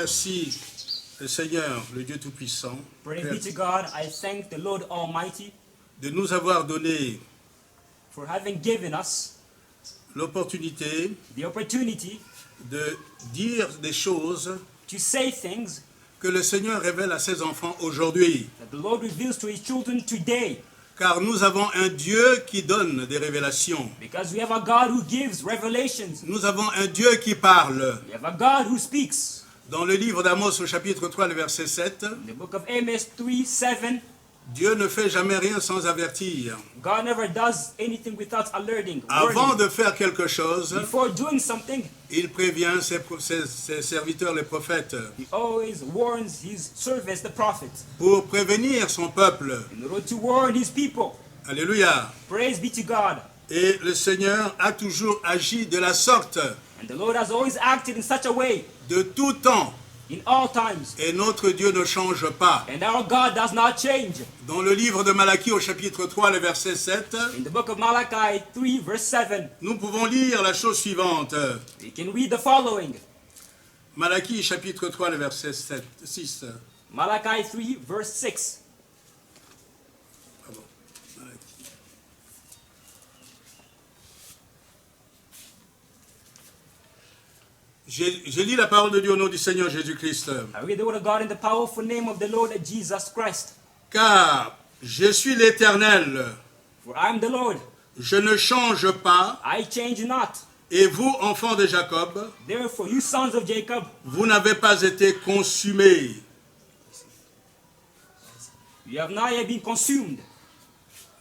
remercie le Seigneur, le Dieu Tout-Puissant, Praise be to God. I thank the Lord Almighty de nous avoir donné for having given us l'opportunité the opportunity de dire des choses to say things que le Seigneur révèle à ses enfants aujourd'hui. that the Lord reveals to His children today. Car nous avons un Dieu qui donne des révélations. Because we have a God who gives revelations. Nous avons un Dieu qui parle. We have a God who speaks. Dans le livre d'Amos au chapitre 3, le verset 7, In the book of Amos 3:7, Dieu ne fait jamais rien sans avertir. God never does anything without alerting. Avant Warning. de faire quelque chose, Before doing something, il prévient ses serviteurs, les prophètes, He always warns His servants, the prophets, pour prévenir son peuple. in order to warn His people. Alléluia. Praise be to God. Et le Seigneur a toujours agi de la sorte, And the Lord has always acted in such a way, de tout temps. in all times. Et notre Dieu ne change pas. And our God does not change. Dans le livre de Malachie au chapitre 3, le verset 7, In the book of Malachi 3, verse 7, nous pouvons lire la chose suivante. we can read the following. Malachie chapitre 3, le verset 6. Malachi 3, verse 6. Pardon. Malachie. Je lis la parole de Dieu au nom du Seigneur Jésus-Christ. I read the word of God in the powerful name of the Lord Jesus Christ. Car je suis l'Éternel, For I am the Lord, je ne change pas, I change not. et vous, enfants de Jacob, Therefore, you sons of Jacob, vous n'avez pas été consumés. you have not yet been consumed.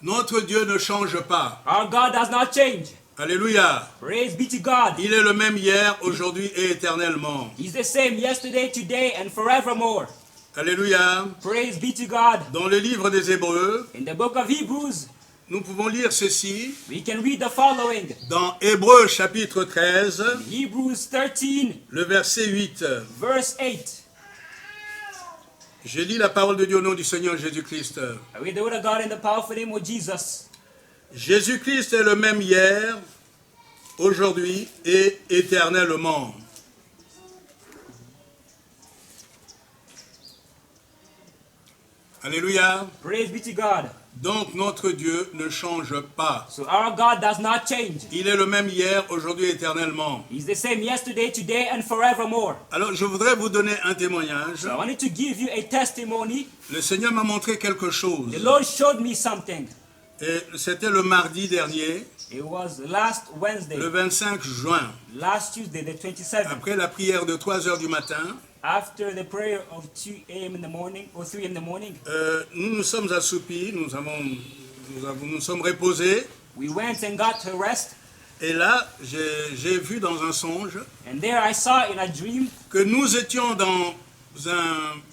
Notre Dieu ne change pas. Our God does not change. Alléluia. Praise be to God. Il est le même hier, aujourd'hui et éternellement. He's the same yesterday, today, and forevermore. Alléluia. Praise be to God. Dans le livre des Hébreux, In the book of Hebrews, nous pouvons lire ceci we can read the following. dans Hébreux chapitre 13, Hebrews 13, le verset 8. verse 8. Je lis la parole de Dieu au nom du Seigneur Jésus-Christ. I read the word of God in the powerful name of Jesus. Jésus-Christ est le même hier, aujourd'hui et éternellement. Alléluia. Praise be to God. Donc notre Dieu ne change pas. So our God does not change. Il est le même hier, aujourd'hui et éternellement. He's the same yesterday, today, and forevermore. Alors je voudrais vous donner un témoignage. So I wanted to give you a testimony. Le Seigneur m'a montré quelque chose. The Lord showed me something. Et c'était le mardi dernier, It was last Wednesday, le 25 juin, last Tuesday, the 27th, après la prière de 3 heures du matin. after the prayer of 2 a.m. in the morning, or 3 in the morning. Nous nous sommes assoupis, nous nous sommes reposés. We went and got to rest. Et là, j'ai vu dans un songe And there I saw in a dream que nous étions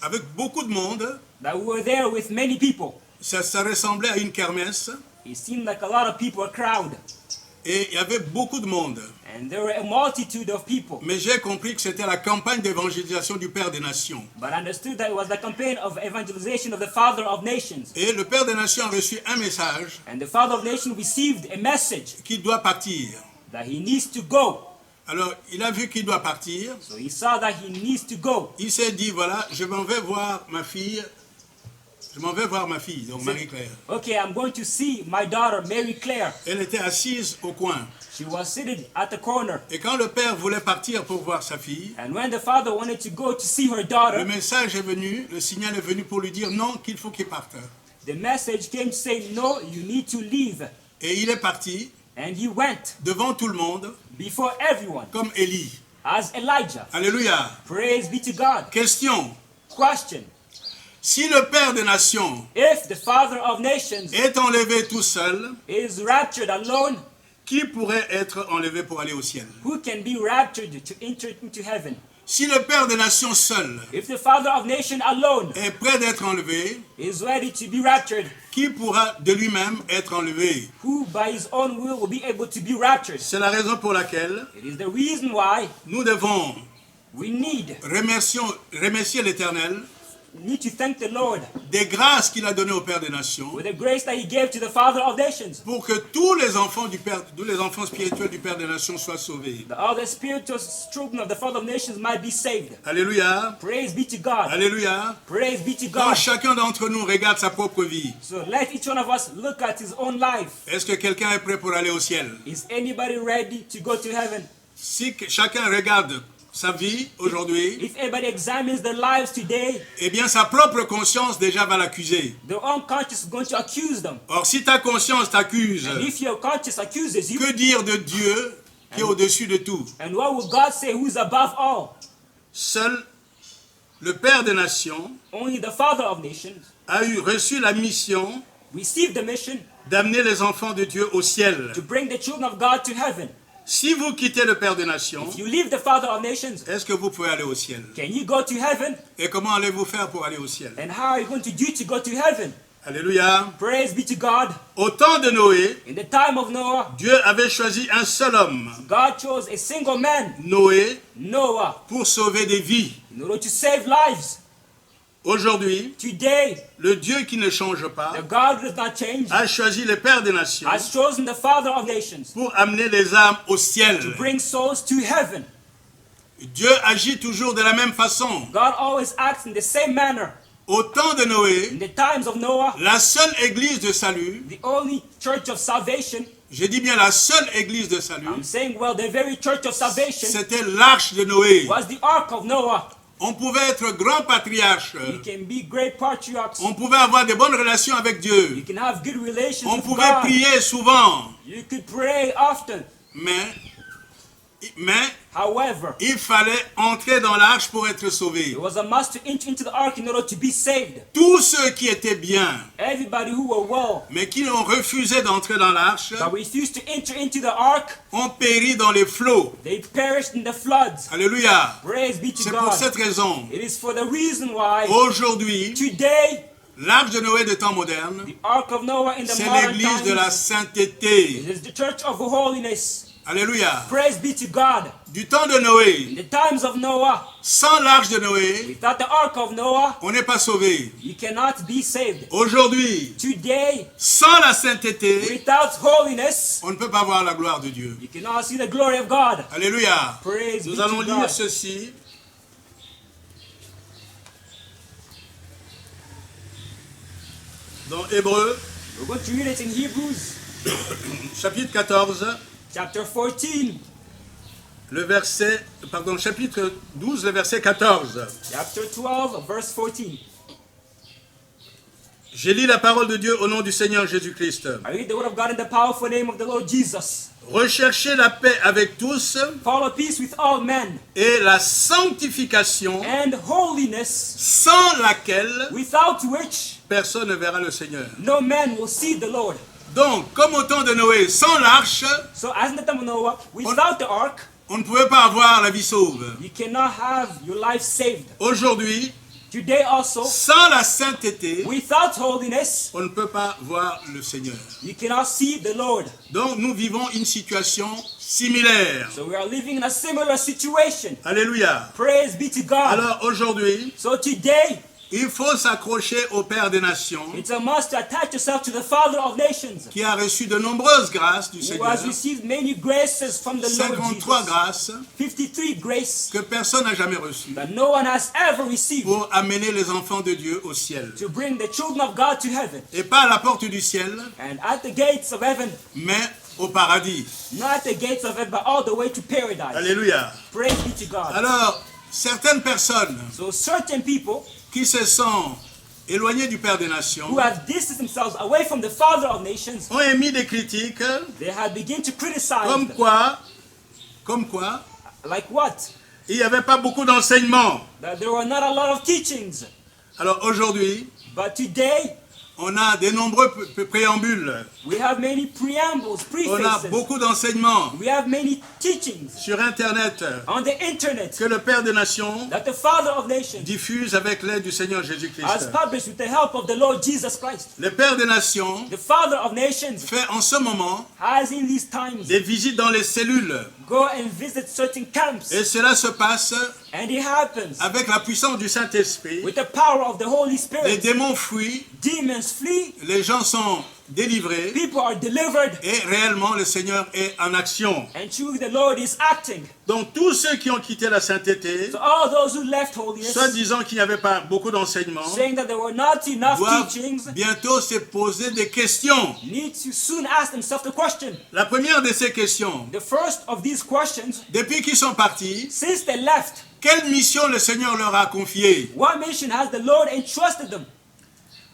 avec beaucoup de monde. that we were there with many people. Ça ressemblait à une kermesse. It seemed like a lot of people, a crowd. Et il y avait beaucoup de monde. And there were a multitude of people. Mais j'ai compris que c'était la campagne d'évangélisation du Père des Nations. But I understood that it was the campaign of evangelization of the Father of Nations. Et le Père des Nations a reçu un message And the Father of Nations received a message qu'il doit partir. that he needs to go. Alors, il a vu qu'il doit partir. So he saw that he needs to go. Il s'est dit, voilà, je m'en vais voir ma fille. Je m'en vais voir ma fille, donc Marie-Claire. Okay, I'm going to see my daughter, Mary Claire. Elle était assise au coin. She was seated at the corner. Et quand le père voulait partir pour voir sa fille, And when the father wanted to go to see her le daughter, message est venu, le signal est venu pour lui dire non, qu'il faut qu'il parte. the message came to say, no, you need to leave. Et il est parti And he went devant tout le monde, before everyone, comme Élie. as Elijah. Alléluia. Praise be to God. Question. Question. Si le Père des Nations If the Father of Nations est enlevé tout seul, is raptured alone, qui pourrait être enlevé pour aller au ciel? who can be raptured to enter into heaven? Si le Père des Nations seul If the Father of Nations alone est prêt d'être enlevé, is ready to be raptured, qui pourra de lui-même être enlevé? who by his own will be able to be raptured? C'est la raison pour laquelle It is the reason why nous devons we need remercier l'Éternel need to thank the Lord des grâces qu'il a données au Père des Nations for the grace that He gave to the Father of nations. pour que tous les enfants spirituels du Père des Nations soient sauvés. That all the spiritual children of the Father of nations might be saved. Alléluia. Praise be to God. Alléluia. Praise be to Quand God. chacun d'entre nous regarde sa propre vie, So let each one of us look at his own life. est-ce que quelqu'un est prêt pour aller au ciel? Is anybody ready to go to heaven? Si chacun regarde sa vie aujourd'hui, If anybody examines their lives today, eh bien sa propre conscience déjà va l'accuser. their own conscience is going to accuse them. Or si ta conscience t'accuse, And if your conscience accuses you, que dire de Dieu qui est au-dessus de tout? and what will God say who is above all? Seul le Père des Nations Only the Father of nations a reçu la mission received the mission d'amener les enfants de Dieu au ciel. to bring the children of God to heaven. Si vous quittez le Père des Nations, If you leave the Father of nations, est-ce que vous pouvez aller au ciel? can you go to heaven? Et comment allez-vous faire pour aller au ciel? And how are you going to do to go to heaven? Alléluia. Praise be to God. Au temps de Noé, In the time of Noah, Dieu avait choisi un seul homme, God chose a single man, Noé, Noah, pour sauver des vies. in order to save lives. Aujourd'hui, Today, le Dieu qui ne change pas the God who does not change a choisi le Père des Nations has chosen the Father of nations pour amener les âmes au ciel. to bring souls to heaven. Dieu agit toujours de la même façon. God always acts in the same manner. Au temps de Noé, In the times of Noah, la seule église de salut, the only church of salvation, je dis bien la seule église de salut, I'm saying, well, the very church of salvation c'était l'arche de Noé. was the ark of Noah. On pouvait être grand patriarche. You can be great patriarchs. On pouvait avoir de bonnes relations avec Dieu. You can have good relations On with pouvait God. prier souvent. You could pray often. Mais However, il fallait entrer dans l'arche pour être sauvé. it was a must to enter into the ark in order to be saved. Tous ceux qui étaient bien, Everybody who were well, mais qui ont refusé d'entrer dans l'arche, but refused to enter into the ark, ont péri dans les flots. they perished in the floods. Alléluia. Praise be to C'est pour God. cette raison, It is for the reason why aujourd'hui, today, l'arche de Noé de temps moderne, the ark of Noah in the c'est modern l'église de la times, sainteté. it is the church of holiness. Alléluia. Praise be to God. Du temps de In Noé, the times of Noah, sans l'arche de Noé, without the ark of Noah, on n'est pas sauvé. you cannot be saved. Aujourd'hui, Today, sans la sainteté, without holiness, on ne peut pas voir la gloire de Dieu. you cannot see the glory of God. Alléluia. Praise be Nous to allons lire God. ceci. Dans Hébreux, We're going to read it in Hebrews chapitre 14, chapter 14. chapitre 12, le verset 14. Chapter 12, verse 14. J'ai lu la parole de Dieu au nom du Seigneur Jésus-Christ. I read the word of God in the powerful name of the Lord Jesus. Recherchez la paix avec tous Follow peace with all men et la sanctification and holiness, sans laquelle without which personne ne verra le Seigneur. no man will see the Lord. Donc, comme au temps de Noé, sans l'arche, So as in the time of Noah, without the ark, on ne pouvait pas avoir la vie sauve. you cannot have your life saved. Aujourd'hui, Today also, sans la sainteté, without holiness, on ne peut pas voir le Seigneur. you cannot see the Lord. Donc, nous vivons une situation similaire. So we are living in a similar situation. Alléluia. Praise be to God. Alors, aujourd'hui, So today, il faut s'accrocher au Père des Nations, it's a must to attach yourself to the Father of nations, qui a reçu de nombreuses grâces du who Seigneur, has received many graces from the Lord 53 Jesus. grâces 53 grace que personne n'a jamais reçues, that no one has ever received pour amener les enfants de Dieu au ciel. to bring the children of God to heaven. Et pas à la porte du ciel, And at the gates of heaven, mais au paradis. not at the gates of heaven, but all the way to paradise. Alléluia. Praise be to God. Alors, certaines personnes So certain people qui se sont éloignées du Père des Nations who have distanced themselves away from the Father of nations, ont émis des critiques they have begun to criticize comme them. quoi, Like what? il n'y avait pas beaucoup d'enseignements. That there were not a lot of teachings. Alors aujourd'hui, But today, on a de nombreux préambules, we have many preambles, on a prefaces. beaucoup d'enseignements We have many teachings sur Internet on the internet que le Père des Nations that the Father of nations diffuse avec l'aide du Seigneur has Jésus-Christ. published with the help of the Lord Jesus Christ. Le Père des Nations The Father of nations fait en ce moment has in these times des visites dans les cellules go and visit certain camps, et cela se passe And it happens avec la puissance du Saint-Esprit, with the power of the Holy les Spirit. démons fuient, Demons flee, les gens sont délivrés people are delivered, et réellement le Seigneur est en action. and truly the Lord is acting. Donc tous ceux qui ont quitté la sainteté, So all those who left holiness, soit disant qu'il n'y avait pas beaucoup d'enseignements, saying that there were not enough doivent teachings, bientôt se poser des questions. need to soon ask themselves the question. La première de ces questions, The first of these questions, depuis qu'ils sont partis, since they left, quelle mission le Seigneur leur a confiée? what mission has the Lord entrusted them?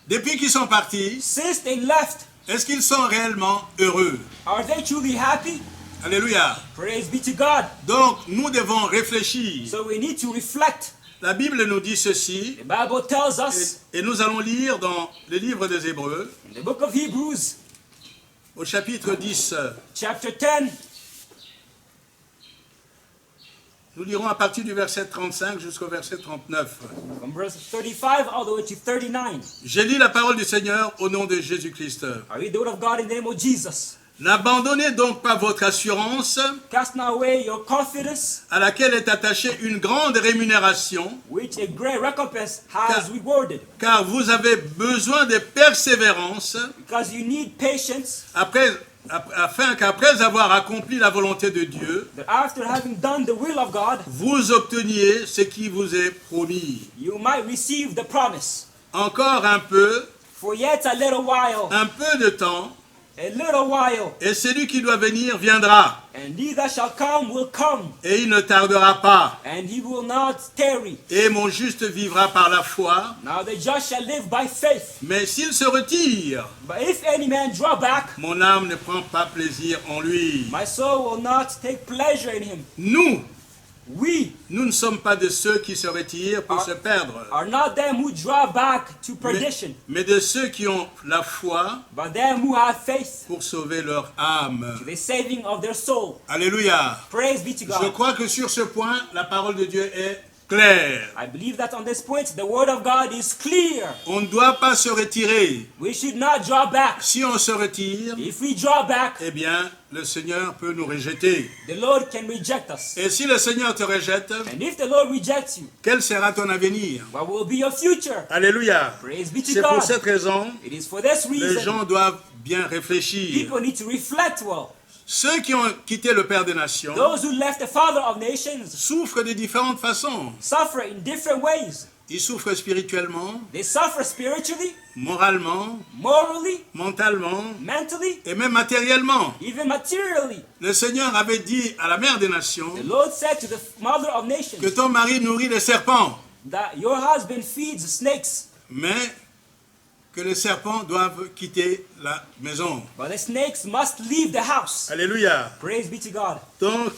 Depuis qu'ils sont partis, Since they left, est-ce qu'ils sont réellement heureux? are they truly happy? Alléluia. Praise be to God. Donc nous devons réfléchir. So we need to reflect. La Bible nous dit ceci, The Bible tells us et nous allons lire dans le livre des Hébreux, in the book of Hebrews, au chapitre 10, chapter 10, nous lirons à partir du verset 35 jusqu'au verset 39. from verse 35 all the way to 39. J'ai lu la parole du Seigneur au nom de Jésus-Christ. I read the word of God in the name of Jesus. N'abandonnez donc pas votre assurance, Cast not away your confidence, à laquelle est attachée une grande rémunération, which a great recompense has rewarded. car vous avez besoin de persévérance, Because you need patience, afin qu'après avoir accompli la volonté de Dieu, that after having done the will of God, vous obteniez ce qui vous est promis. you might receive the promise. Encore un peu, For yet a little while, un peu de temps, a little while, et celui qui doit venir viendra, and he that shall come will come, et il ne tardera pas. and he will not tarry. Et mon juste vivra par la foi, Now the just shall live by faith. mais s'il se retire, But if any man draw back, mon âme ne prend pas plaisir en lui. my soul will not take pleasure in him. Nous ne sommes pas de ceux qui se retirent pour se perdre, Are not them who draw back to perdition, mais de ceux qui ont la foi but them who have faith pour sauver leur âme. to the saving of their soul. Alléluia. Praise be to Je God. crois que sur ce point, la parole de Dieu est claire. I believe that on this point, the word of God is clear. On ne doit pas se retirer. We should not draw back. Si on se retire, If we draw back, eh bien, le Seigneur peut nous rejeter. the Lord can reject us. Et si le Seigneur te rejette, And if the Lord rejects you, quel sera ton avenir? what will be your future? Alléluia. Praise be to C'est pour God. cette raison, It is for this les reason gens doivent bien réfléchir. people need to reflect well. Ceux qui ont quitté le Père des Nations Those who left the Father of nations souffrent de différentes façons. suffer in different ways. Ils souffrent spirituellement, They suffer spiritually, moralement, morally, mentalement mentally, et même matériellement. even materially. Le Seigneur avait dit à la Mère des Nations The Lord said to the Mother of nations que ton mari nourrit les serpents, that your husband feeds snakes, mais que les serpents doivent quitter la maison. but the snakes must leave the house. Alléluia. Praise be to God. Donc,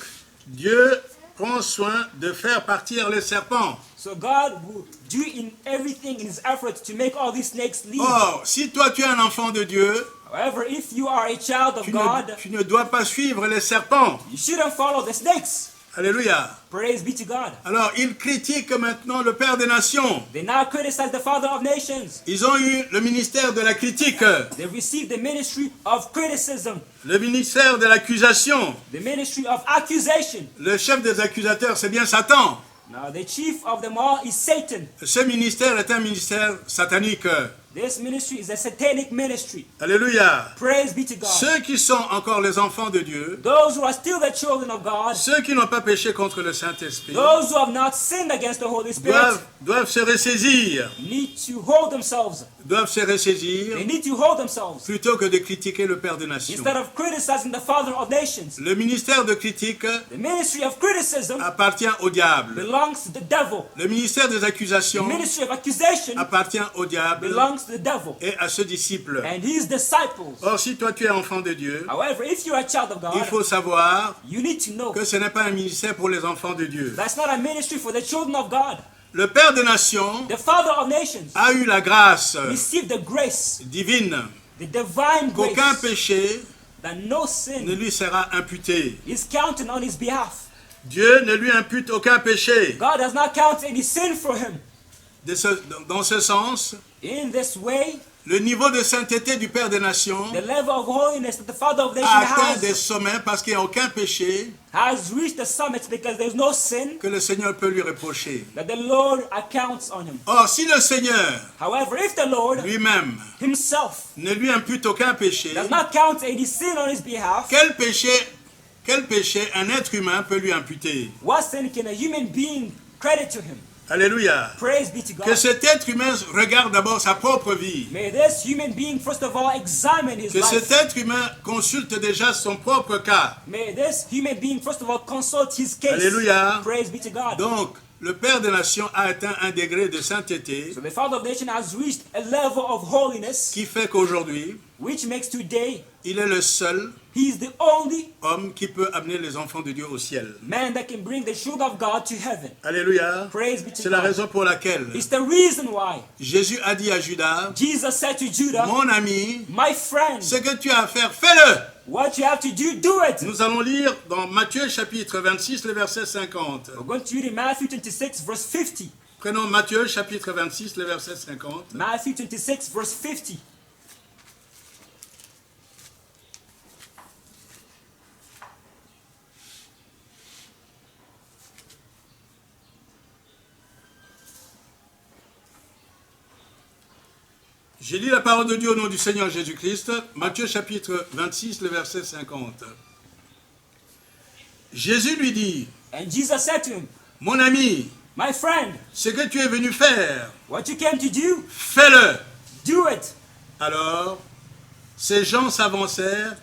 Dieu prend soin de faire partir les serpents. So God will do in everything in his effort to make all these snakes leave. Or, si toi tu es un enfant de Dieu, However, if you are a child of God, tu ne dois pas suivre les serpents. you shouldn't follow the snakes. Alléluia. Praise be to God. Alors, ils critiquent maintenant le Père des Nations. They now criticize the Father of nations. Ils ont eu le ministère de la critique, They received the ministry of criticism, le ministère de l'accusation. the ministry of accusation. Le chef des accusateurs, c'est bien Satan. Now, the chief of them all is Satan. Ce ministère est un ministère satanique. This ministry is a satanic ministry. Alléluia. Praise be to God. Ceux qui sont encore les enfants de Dieu, Those who are still the children of God, ceux qui n'ont pas péché contre le Saint-Esprit, those who have not sinned against the Holy Spirit, doivent se ressaisir, need to hold themselves. They need to hold themselves plutôt que de critiquer le Père des Nations. instead of criticizing the Father of nations. Le ministère de critique The ministry of criticism appartient au diable. belongs to the devil. Le ministère des The accusations ministry of accusation appartient au diable belongs to the devil et à ses disciples. and his disciples. Or, si toi tu es enfant de Dieu, However, if you are a child of il God, faut savoir you need to know que ce n'est pas un ministère pour les enfants de Dieu. that's not a ministry for the children of God. Le Père des Nations The Father of nations a eu la grâce received the grace, divine the divine qu'aucun grace, péché that no ne sin lui sera imputé. is counted on his behalf. Dieu ne lui impute aucun péché. God does not count any sin for him. Dans ce sens, In this way, le niveau de sainteté du Père des Nations the level of holiness that the Father of a nations atteint des sommets parce qu'il n'y a aucun péché has reached the summit because there's no sin que le Seigneur peut lui reprocher. that the Lord accounts on him. Or, si le Seigneur However, if the Lord lui-même himself ne lui impute aucun péché, does not count any sin on his behalf, quel péché un être humain peut lui imputer? what sin can a human being credit to him? Alléluia. Praise be to Que God. cet être humain regarde d'abord sa propre vie. May this human being first of all examine his Que cet life. être humain consulte déjà son propre cas. May this human being first of all consult his case. Alléluia. Praise be to God. Donc, le Père des Nations a atteint un degré de sainteté So the Father of nation has reached a level of holiness qui fait qu'aujourd'hui, which makes today il est le seul he is the only homme qui peut amener les enfants de Dieu au ciel. man that can bring the children of God to heaven. Alléluia. Praise be to C'est la God. raison pour laquelle It's the reason why Jésus a dit à Judas, Jesus said to Judah, mon ami, my friend, ce que tu as à faire, fais-le. what you have to do, do it. Nous allons lire dans Matthieu chapitre 26, le verset 50. We're going to read in Matthew 26 verse 50. Prenons Matthieu chapitre 26, le verset 50. Matthew 26 verse 50. J'ai lu la parole de Dieu au nom du Seigneur Jésus-Christ. Matthieu chapitre 26, le verset 50. Jésus lui dit, And Jesus said to him, mon ami, my friend, ce que tu es venu faire, what you came to do, fais-le. do it. Alors, ces gens s'avancèrent,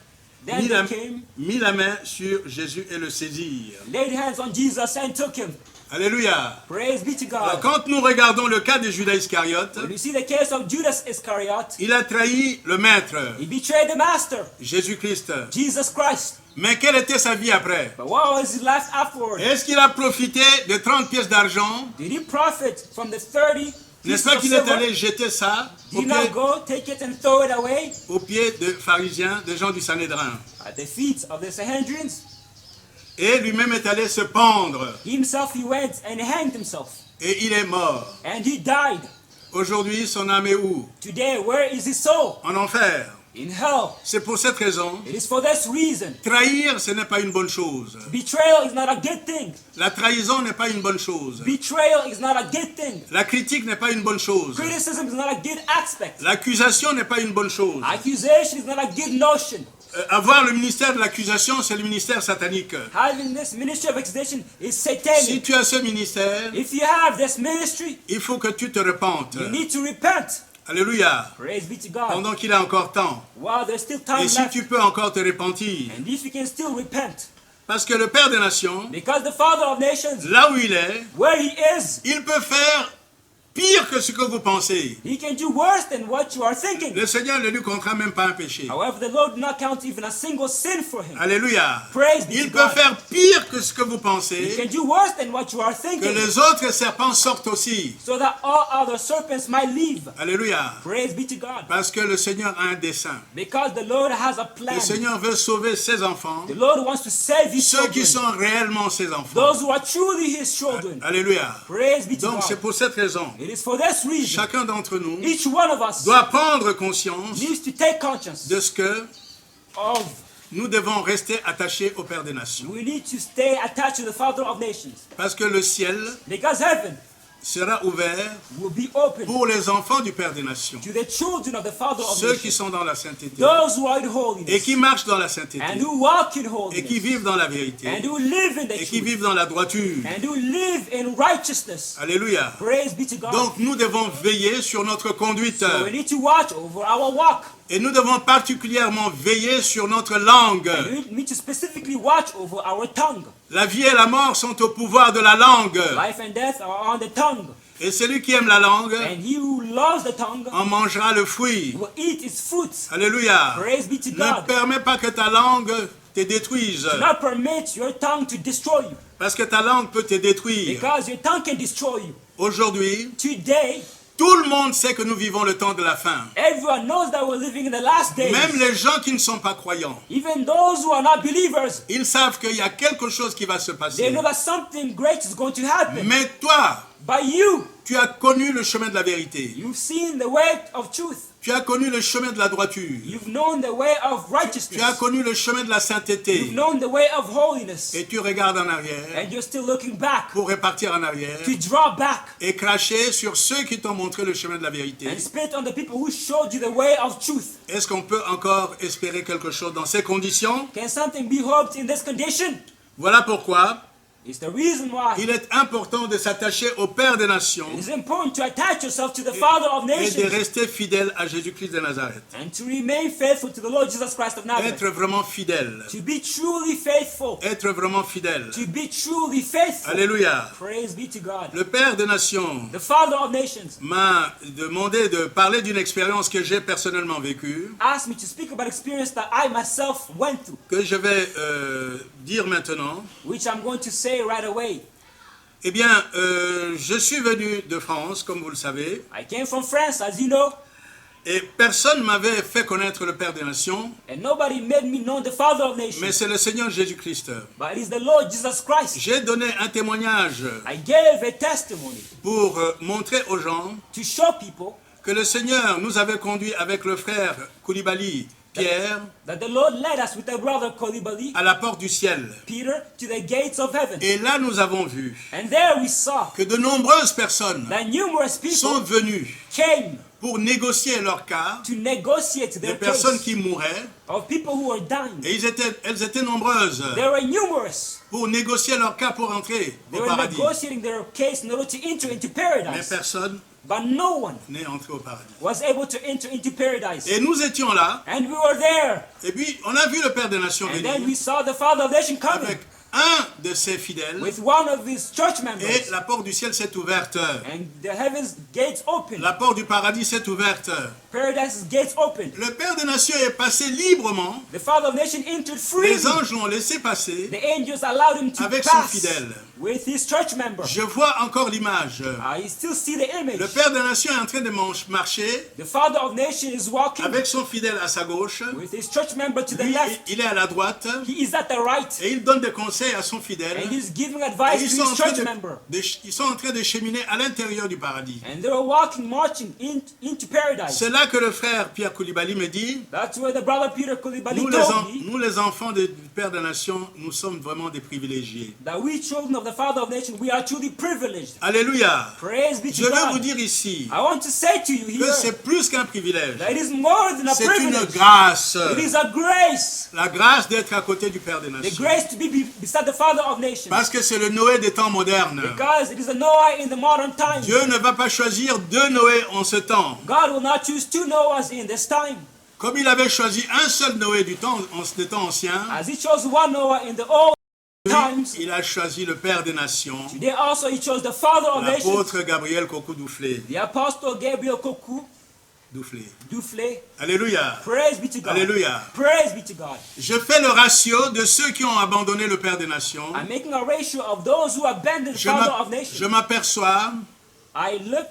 Then they came, mit la main sur Jésus et le saisirent. laid hands on Jesus and took him. Alléluia. Praise be to Alors, God. quand nous regardons le cas de Judas Iscariote, When you see the case of Judas Iscariot, il a trahi le maître, he betrayed the master, Jésus-Christ. Jesus Christ. Mais quelle était sa vie après? But what was his life afterward? Est-ce qu'il a profité de 30 pièces d'argent? Did he profit from the 30 N'est-ce pieces pas of qu'il est silver? allé jeter ça Did he not go take it and throw it away aux pieds de pharisiens, des gens du Sanhédrin? at the feet of the Sanhedrins? Et lui-même est allé se pendre. Himself he went and hanged himself. Et il est mort. And he died. Aujourd'hui, son âme est où? Today, where is his soul? En enfer. In hell. C'est pour cette raison. It is for this reason. Trahir, ce n'est pas une bonne chose. Betrayal is not a good thing. La trahison n'est pas une bonne chose. Betrayal is not a good thing. La critique n'est pas une bonne chose. Criticism is not a good aspect. L'accusation n'est pas une bonne chose. Accusation is not a good notion. Avoir le ministère de l'accusation, c'est le ministère satanique. Having this ministry of accusation is Si satanic. tu as ce ministère, If you have this ministry, il faut que tu te repentes. you need to repent. Alléluia. Praise be to God. Pendant qu'il a encore temps. While there's still time Et si left, tu peux encore te repentir. and if you can still repent, Parce que le Père des Nations, because the Father of nations, là où il est, where He is, il peut faire pire que ce que vous pensez. He can do worse than what you are thinking. Le Seigneur ne lui comptera même pas un péché. However, the Lord did not count even a single sin for him. Alléluia. Praise be Il to peut God. faire pire que ce que vous He pensez. can do worse than what you are Que thinking, les autres serpents sortent aussi. so that all other serpents might leave. Alléluia. Praise be to God. Parce que le Seigneur a un dessein. Because the Lord has a plan. Le Seigneur veut sauver ses enfants. The Lord wants to save His Ceux qui children. sont réellement ses enfants. Those who are truly His children. Alléluia. Praise be to Donc c'est God. pour cette raison. It is for this reason. Chacun d'entre nous Each one of us doit prendre conscience needs to take conscience de ce que of nous devons rester attachés au Père des Nations. we need to stay attached to the Father of nations. Parce que le ciel Because heaven sera ouvert will be open pour les enfants du Père des Nations. to the children of the Father of Ceux qui nations. sont dans la sainteté Those who are in et holiness qui marchent dans la sainteté and who walk in et qui holiness vivent dans la vérité and who live in the et qui truth vivent dans la droiture. and who live in righteousness. Alléluia. Praise be to God. Donc nous devons veiller sur notre conduite So we need to watch over our walk. et nous devons particulièrement veiller sur notre langue. And we need to specifically watch over our tongue. La vie et la mort sont au pouvoir de la langue. Life and death are on the tongue. Et celui qui aime la langue And he who loves the tongue en mangera le fruit. will eat its fruits. Alléluia. Praise be to Ne God. permets pas que ta langue te détruise. Do not permit your tongue to destroy you. Parce que ta langue peut te détruire. Because your tongue can destroy you. Aujourd'hui, Today, tout le monde sait que nous vivons le temps de la fin. everyone knows that we're living in the last days. Même les gens qui ne sont pas croyants. Even those who are not believers, Ils savent qu'il y a quelque chose qui va se they passer. know that something great is going to happen. Mais toi, But you, Tu as connu le chemin de la vérité. You've seen the way of truth. Tu as connu le chemin de la droiture. You've known the way of Tu as righteousness. connu le chemin de la You've sainteté. known the way of holiness. Et tu regardes en arrière And you're still looking back pour repartir en arrière to draw back et cracher sur ceux qui t'ont montré le chemin de la vérité. and spit on the people who showed you the way of truth. Est-ce qu'on peut encore espérer quelque chose dans ces conditions? Can something be hoped in this condition? Voilà pourquoi It's the reason why il est important de s'attacher au Père des Nations it is important to attach yourself to the Father of et de nations rester fidèle à Jésus-Christ de Nazareth. and to remain faithful to the Lord Jesus Christ of Nazareth. Être vraiment fidèle. To be truly faithful. Être vraiment fidèle. To be truly faithful. Alléluia. Praise be to God. Le Père des Nations The Father of nations m'a demandé de parler d'une expérience que j'ai personnellement vécue, asked me to speak about experience that I myself went through, que je vais dire maintenant. which I'm going to say right away. Eh bien, je suis venu de France, comme vous le savez, I came from France, as you know, et personne ne m'avait fait connaître le Père des Nations, and nobody made me know the Father of mais nations, c'est le Seigneur Jésus-Christ. but it is the Lord Jesus Christ. J'ai donné un témoignage I gave a testimony pour montrer aux gens to show people que le Seigneur nous avait conduits avec le frère Koulibaly, Pierre, that the Lord led us with our brother Kolibali, à la porte du ciel. Peter, to the gates of heaven. Et là, nous avons vu And there we saw que de nombreuses personnes that numerous sont people venues came pour négocier leur cas, to negotiate des their personnes case qui mouraient, of people who were dying. et elles étaient nombreuses They were numerous. pour négocier leur cas pour entrer They au were paradis. negotiating their case in order to enter into Mais paradise. personne But no one n'est entré au paradis. was able to enter into paradise. Et nous étions là, And we were there. et puis on a vu le Père des Nations And then venir we saw the Father of Nation coming avec un de ses fidèles, with one of his church et members. la porte du ciel s'est ouverte. And the heavens gates open. La porte du paradis s'est ouverte. Paradise's gates open. Le Père des Nations est passé librement. The Father of Nation entered freely. Les anges l'ont laissé passer The angels allowed him to avec son pass fidèle. with his church member. Je vois encore l'image. I still see the image. Le Père des Nations est en train de marcher The Father of Nation is walking avec son fidèle à sa gauche. with his church member to the Lui, left. il est à la droite He is at the right. et il donne des conseils à son fidèle. And he's giving Et advice ils to sont, en his train church member. ils sont en train de cheminer à l'intérieur du paradis. And they were walking, marching into paradise. C'est là que le frère Pierre Koulibaly me dit, That's where the brother Peter Kolibali nous told me nous les enfants du Père des Nations, nous sommes vraiment des privilégiés. that we children of the Father of Nation, we are truly privileged. Alléluia. Praise be Je to veux vous God. dire ici I want to say to you que here c'est plus qu'un privilège. that it is more than a C'est une privilege. grâce. It is a grace. La grâce d'être à côté du Père des The Nations. grace to be beside the Father of nations. Parce que c'est le Noé des temps modernes. Because it is a Noah in the modern times. Dieu ne va pas choisir deux Noé en ce temps. God will not choose two Noahs in this time. Comme il avait choisi un seul Noé des temps anciens, As he chose one Noah in the old times, il a choisi le Père des Nations, today also he chose the Father of nations, l'apôtre Gabriel Kokou-Douflé. the Apostle Gabriel Koku Duflé. Alléluia. Praise be to God. Alléluia. Praise be to God. Je fais le ratio de ceux qui ont abandonné le Père des Nations. I'm making a ratio of those who abandoned the Father of nations. Je m'aperçois I look,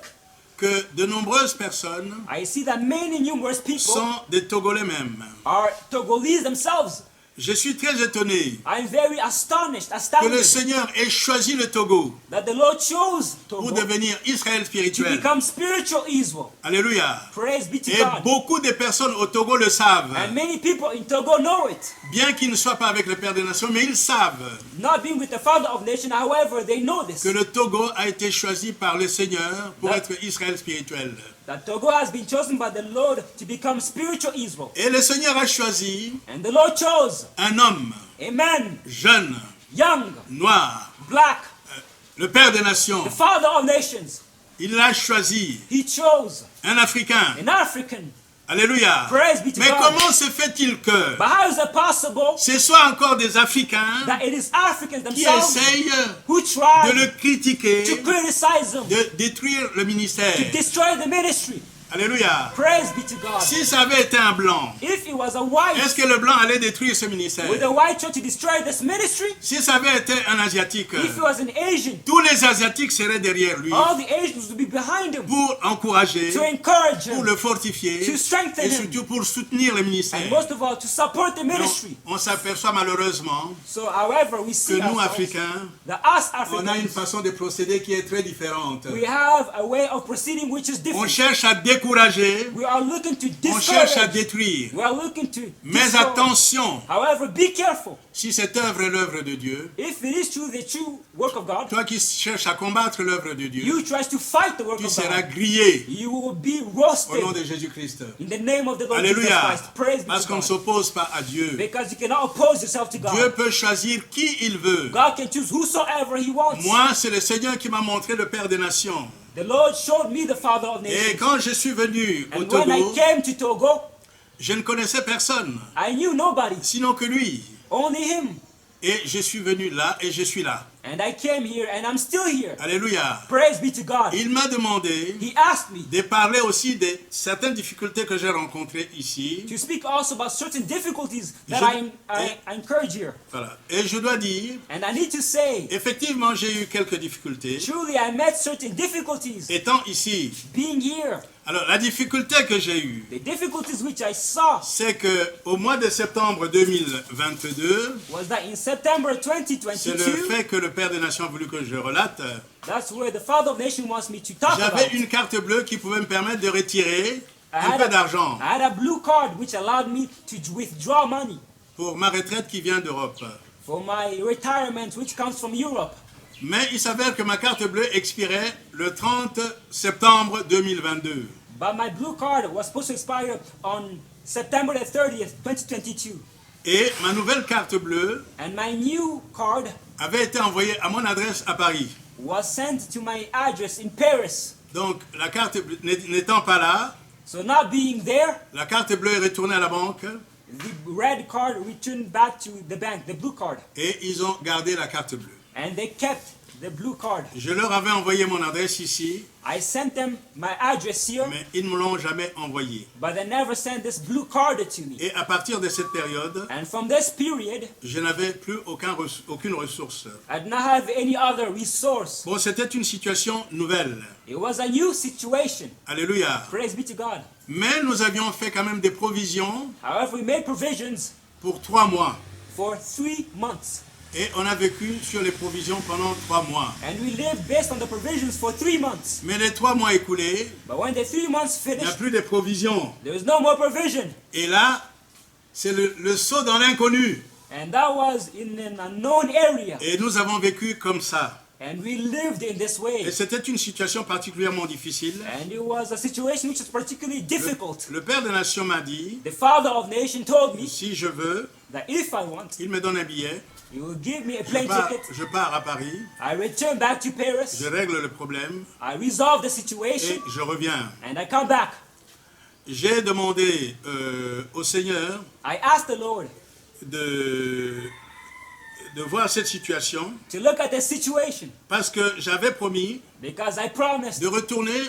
que de nombreuses personnes I see that many numerous people sont des Togolais même. are Togolese themselves. Je suis très étonné I'm very astonished, que le astounded Seigneur ait choisi le Togo that the Lord chose pour Togo devenir Israël to spirituel. become spiritual Israel. Alléluia. Praise be to Et God. beaucoup de personnes au Togo le savent. And many people in Togo know it. Bien qu'ils ne soient pas avec le Père des Nations, mais ils savent Not being with the Father of nations, however, they know this. que le Togo a été choisi par le Seigneur pour être Israël spirituel. That Togo has been chosen by the Lord to become spiritual Israel. Et le Seigneur a choisi And the Lord chose un homme a man, jeune, young, noir, black, le Père des Nations. the Father of nations. Il l'a choisi, He chose un Africain. an African. Alléluia. Praise be to Mais God. comment se fait-il que But how is it possible ce soit encore des Africains that it is Africans qui themselves essayent who de try le critiquer, to criticize him, de détruire le to ministère? destroy the ministry? Alléluia. Praise be to God. Si ça avait été un blanc, If it was a white, est-ce que le blanc allait détruire ce ministère? would the white church destroy this ministry? Si ça avait été un asiatique, If it was an Asian, tous les asiatiques seraient derrière lui all the Asians would be behind him pour encourager, to encourage pour him, le fortifier to strengthen et him, surtout pour soutenir le ministère. and most of all to support the Mais ministry. on s'aperçoit malheureusement So, however, we que see nous, ourselves, Africains, that us on a une Africans, façon de procéder qui est très différente. we have a way of proceeding which is On different. cherche à décourager, We are looking to on cherche à discourage. détruire. We are looking to Mais destroy. attention, However, be careful. si cette œuvre est l'œuvre de Dieu, If it is true, the true work of God, toi qui cherches à combattre l'œuvre de Dieu, you try to fight the work tu of seras God. grillé You will be au roasted nom de Jésus-Christ. in the name of the Lord Jesus Alléluia. Christ. Praise be Parce to qu'on ne God. s'oppose pas à Dieu. Because you cannot oppose yourself to Dieu God. peut choisir qui il veut. God can choose whosoever He wants. Moi, c'est le Seigneur qui m'a montré le Père des Nations. The Lord showed me the Father of Et nations. quand je suis venu au And when I Togo, came to Togo, je ne connaissais personne, I knew nobody, sinon que lui. only Him. Et je suis venu là et je suis là. And I came here and I'm still here. Alléluia. Praise be to God. Il m'a demandé He asked me de parler aussi de certaines difficultés que j'ai rencontrées ici. to speak also about certain difficulties that Je- I encourage here. Voilà. Et je dois dire, And I need to say, effectivement, j'ai eu quelques difficultés. truly I met certain difficulties Étant ici, being here. alors la difficulté que j'ai eue, The difficulties which I saw c'est que au mois de septembre 2022, was that in September c'est le 2022, fait que le Père des Nations a voulu que je relate. that's where the Father of Nations wants me to talk J'avais about. une carte bleue qui pouvait me permettre de retirer I un had peu d'argent I had a blue card which allowed me to withdraw money pour ma retraite qui vient d'Europe. for my retirement which comes from Europe. Mais il s'avère que ma carte bleue expirait le 30 septembre 2022. But my blue card was supposed to expire on September the 30th, 2022. Et ma nouvelle carte bleue And my new card avait été envoyée à mon adresse à Paris. was sent to my address in Paris. Donc la carte bleue n'étant pas là, So not being there, la carte bleue est retournée à la banque the red card returned back to the bank, the blue card. et ils ont gardé la carte bleue. And they kept the blue card. Je leur avais envoyé mon adresse ici, I sent them my address here, mais ils ne me l'ont jamais envoyé. but they never sent this blue card to me. Et à partir de cette période, And from this period, je n'avais plus aucune ressource. I did not have any other resource. Bon, c'était une situation nouvelle. It was a new situation. Alléluia. Praise be to God. Mais nous avions fait quand même des provisions However, we made provisions pour 3 mois. for 3 months. Et on a vécu sur les provisions pendant 3 mois. And we lived based on the provisions for 3 months. Mais les 3 mois écoulés, But when the 3 months il n'y a finished, plus de provisions. there was no more provision. Et là, c'est le saut dans l'inconnu. And that was in an unknown area. Et nous avons vécu comme ça. And we lived in this way. Et c'était une situation particulièrement difficile. And it was a situation which was particularly difficult. Le Père des Nations m'a dit, The Father of Nation told me si je veux, that if I want, il me donne un billet, He will give me a plane ticket. je pars à Paris, I return back to Paris. je règle le problème I resolve the et situation. je reviens. And I come back. J'ai demandé au Seigneur I asked the Lord de voir cette situation to look at the situation parce que j'avais promis because I promised de retourner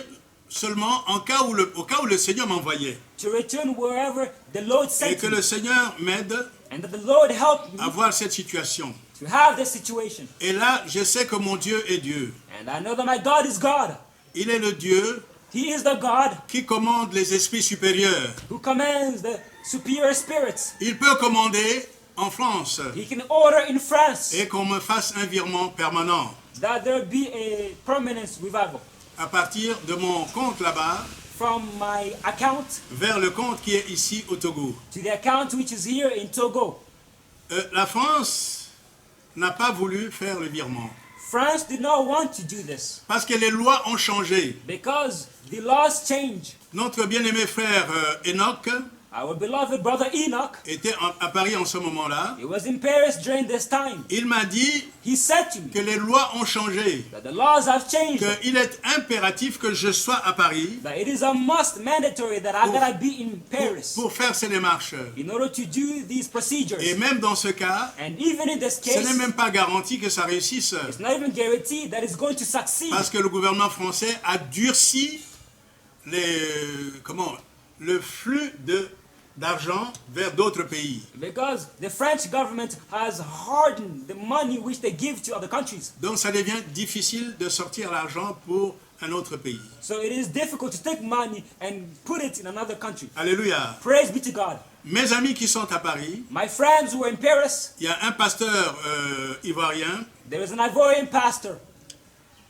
seulement au cas où le Seigneur m'envoyait to return wherever the Lord et sent que me. le Seigneur m'aide And that the Lord helped à me voir cette situation. to have this situation. Et là, je sais que mon Dieu est Dieu. And I know that my God is God. Il est le Dieu He is the God qui commande les esprits supérieurs. who commands the superior spirits. Il peut commander en France He can order in France et qu'on me fasse un virement permanent that there be a permanent revival à partir de mon compte là-bas from my account vers le compte qui est ici au Togo. to the account which is here in Togo. La France n'a pas voulu faire le virement France did not want to do this parce que les lois ont changé. because the laws change. Notre bien-aimé frère Enoch Our beloved brother Enoch, était à Paris en ce moment-là. he was in Paris during this time. Il m'a dit He said to me que les lois ont changé, that the laws have changed, qu'il est impératif que je sois à Paris that it is a must, mandatory that I gotta be in Paris pour faire ces démarches. in order to do these procedures. Et même dans ce cas, And even in this ce n'est case, même pas garanti que ça réussisse it's not even guaranteed that it's going to succeed parce que le gouvernement français a durci le flux d'argent vers d'autres pays. Because the French government has hardened the money which they give to other countries. Donc ça devient difficile de sortir l'argent pour un autre pays. So it is difficult to take money and put it in another country. Alléluia. Praise be to God. Mes amis qui sont à Paris, My friends who are in Paris, il y a un pasteur ivoirien, there is an Ivorian pastor,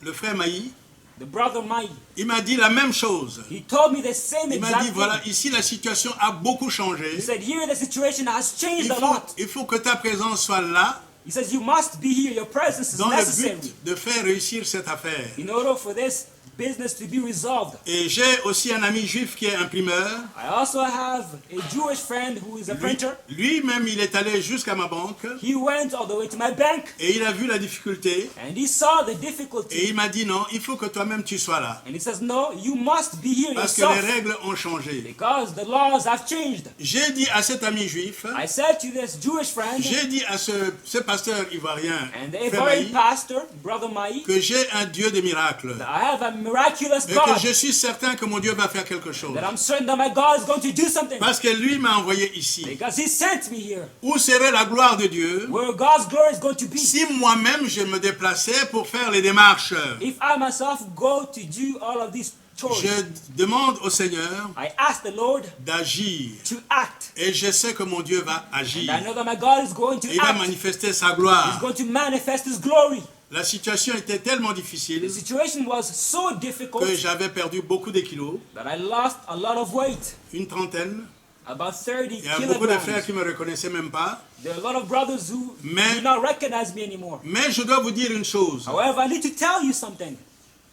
le frère Maï, the brother Mai. il m'a dit la même chose. He told me the same Il m'a exact dit, thing. voilà, ici la situation a beaucoup changé. He said, here the situation has changed Il a faut, lot. il faut que ta présence soit là He says, you must be here. Your presence is dans le necessary but de faire réussir cette affaire. in order for this business to be resolved. Et j'ai aussi un ami juif qui est imprimeur. I also have a Jewish friend who is a printer. Lui-même, il est allé jusqu'à ma banque He went all the way to my bank et il a vu la difficulté. and he saw the Et difficulty. il m'a dit non, il faut que toi-même tu sois là. And he says, no, you must be here Parce que les yourself règles ont changé. because the laws have changed. J'ai dit à cet ami juif, I said to this Jewish friend j'ai dit à ce pasteur ivoirien, and the Frère Ivorian Maï, pastor, Brother Mai, que j'ai un Dieu des miracles. that I have a miraculous Et que God, je suis certain que mon Dieu va faire quelque chose. that I'm certain that my God is going to do something Parce que lui m'a envoyé ici. because he sent me here. Où serait la gloire de Dieu Where God's glory is going to be. si moi-même je me déplaçais pour faire les démarches? If I myself go to do all of these chores, Je demande au Seigneur I ask the Lord d'agir. to act. Et je sais que mon Dieu va And agir. I know that my God is going to Et il va act. manifester sa He's gloire. going to manifest His glory. La situation était tellement The difficile situation was so difficult que j'avais perdu beaucoup de kilos, that I lost a lot of weight, une trentaine. about 30 Il y a beaucoup de frères kilograms. qui ne me reconnaissaient même pas. There are a lot of brothers who Mais- do not recognize me anymore. Mais je dois vous dire une chose, However, I need to tell you something.